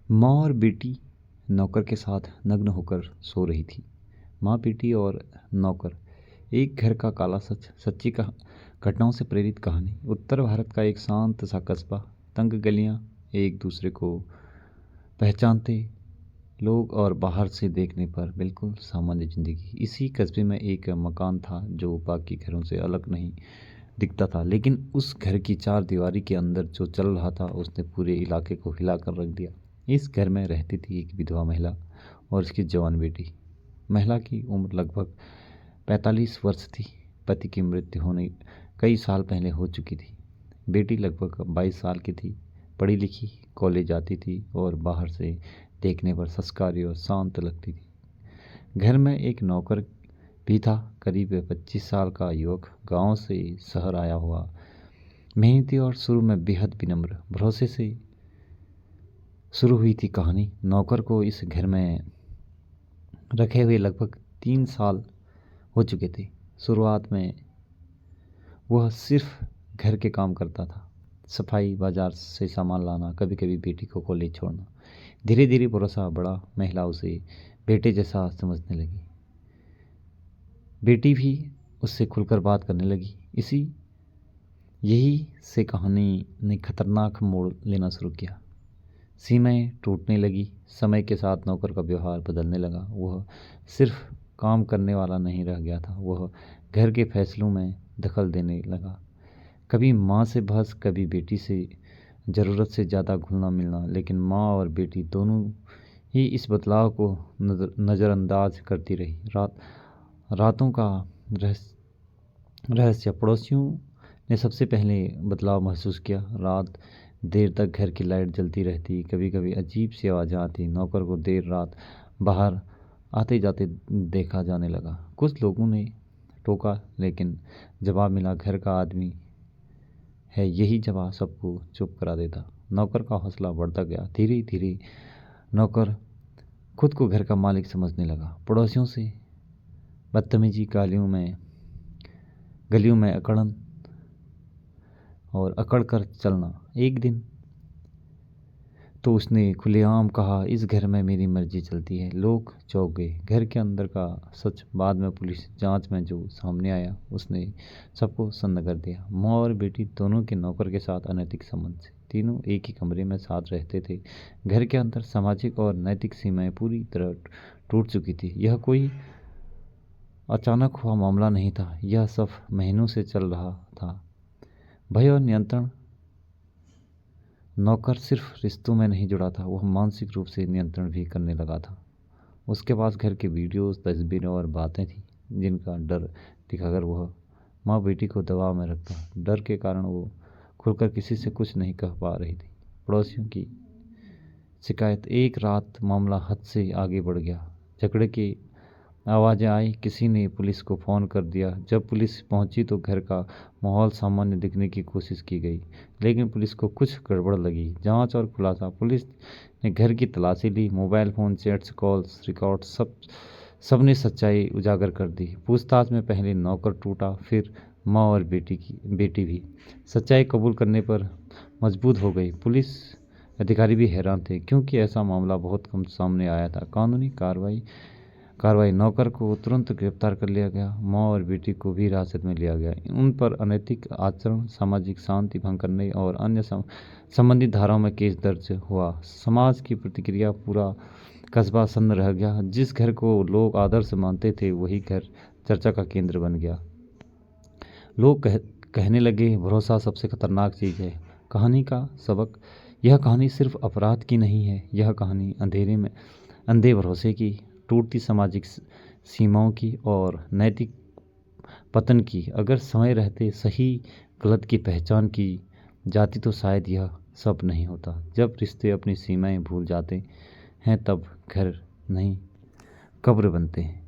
माँ और बेटी नौकर के साथ नग्न होकर सो रही थी। माँ, बेटी और नौकर, एक घर का काला सच। सच्ची घटनाओं से प्रेरित कहानी। उत्तर भारत का एक शांत सा कस्बा, तंग गलियां, एक दूसरे को पहचानते लोग और बाहर से देखने पर बिल्कुल सामान्य जिंदगी। इसी कस्बे में एक मकान था जो बाकी घरों से अलग नहीं दिखता था, लेकिन उस घर की चार दीवारी के अंदर जो चल रहा था उसने पूरे इलाके को हिला कर रख दिया। इस घर में रहती थी एक विधवा महिला और उसकी जवान बेटी। महिला की उम्र लगभग 45 वर्ष थी। पति की मृत्यु होने कई साल पहले हो चुकी थी। बेटी लगभग 22 साल की थी, पढ़ी लिखी, कॉलेज जाती थी और बाहर से देखने पर संस्कारी और शांत लगती थी। घर में एक नौकर भी था, करीब 25 साल का युवक, गांव से शहर आया हुआ, मेहनती और शुरू में बेहद विनम्र। भरोसे से शुरू हुई थी कहानी। नौकर को इस घर में रखे हुए लगभग 3 साल हो चुके थे। शुरुआत में वह सिर्फ घर के काम करता था, सफाई, बाजार से सामान लाना, कभी कभी बेटी को कॉलेज छोड़ना। धीरे धीरे भरोसा बढ़ा, महिला उसे बेटे जैसा समझने लगी। बेटी भी उससे खुलकर बात करने लगी। यही से कहानी ने खतरनाक मोड़ लेना शुरू किया। सीमाएं टूटने लगी। समय के साथ नौकर का व्यवहार बदलने लगा। वह सिर्फ काम करने वाला नहीं रह गया था, वह घर के फैसलों में दखल देने लगा। कभी माँ से बहस, कभी बेटी से ज़रूरत से ज़्यादा घुलना मिलना। लेकिन माँ और बेटी दोनों ही इस बदलाव को नज़रअंदाज करती रही। रातों का रहस्य। पड़ोसियों ने सबसे पहले बदलाव महसूस किया। रात देर तक घर की लाइट जलती रहती, कभी कभी अजीब सी आवाज़ें आती। नौकर को देर रात बाहर आते जाते देखा जाने लगा। कुछ लोगों ने टोका, लेकिन जवाब मिला, घर का आदमी है। यही जवाब सबको चुप करा देता। नौकर का हौसला बढ़ता गया। धीरे धीरे नौकर खुद को घर का मालिक समझने लगा। पड़ोसियों से बदतमीजी, गलियों में अकड़न और अकड़ कर चलना। एक दिन तो उसने खुलेआम कहा, इस घर में मेरी मर्जी चलती है। लोग चौंक गए। घर के अंदर का सच बाद में पुलिस जांच में जो सामने आया उसने सबको सन्न कर दिया। माँ और बेटी दोनों के नौकर के साथ अनैतिक संबंध थे। तीनों एक ही कमरे में साथ रहते थे। घर के अंदर सामाजिक और नैतिक सीमाएं पूरी तरह टूट चुकी थी। यह कोई अचानक हुआ मामला नहीं था, यह सब महीनों से चल रहा था। भय और नियंत्रण। नौकर सिर्फ रिश्तों में नहीं जुड़ा था, वह मानसिक रूप से नियंत्रण भी करने लगा था। उसके पास घर की वीडियोस, तस्वीरें और बातें थी जिनका डर दिखाकर वह माँ बेटी को दबाव में रखता। डर के कारण वो खुलकर किसी से कुछ नहीं कह पा रही थी। पड़ोसियों की शिकायत। एक रात मामला हद से आगे बढ़ गया। झगड़े की आवाज़ें आई, किसी ने पुलिस को फ़ोन कर दिया। जब पुलिस पहुंची तो घर का माहौल सामान्य दिखने की कोशिश की गई, लेकिन पुलिस को कुछ गड़बड़ लगी। जांच और खुलासा। पुलिस ने घर की तलाशी ली। Mobile phone, chats, calls, record, सबने सच्चाई उजागर कर दी। पूछताछ में पहले नौकर टूटा, फिर माँ और बेटी भी सच्चाई कबूल करने पर मजबूत हो गई। पुलिस अधिकारी भी हैरान थे, क्योंकि ऐसा मामला बहुत कम सामने आया था। कानूनी कार्रवाई। नौकर को तुरंत गिरफ्तार कर लिया गया। माँ और बेटी को भी हिरासत में लिया गया। उन पर अनैतिक आचरण, सामाजिक शांति भंग करने और अन्य संबंधित धाराओं में केस दर्ज हुआ। समाज की प्रतिक्रिया। पूरा कस्बा सन्न रह गया। जिस घर को लोग आदर्श मानते थे वही घर चर्चा का केंद्र बन गया। लोग कहने लगे, भरोसा सबसे खतरनाक चीज़ है। कहानी का सबक। यह कहानी सिर्फ अपराध की नहीं है, यह कहानी अंधेरे में अंधे भरोसे की, टूटती सामाजिक सीमाओं की और नैतिक पतन की। अगर समय रहते सही गलत की पहचान की जाती तो शायद यह सब नहीं होता। जब रिश्ते अपनी सीमाएं भूल जाते हैं तब घर नहीं, कब्र बनते हैं।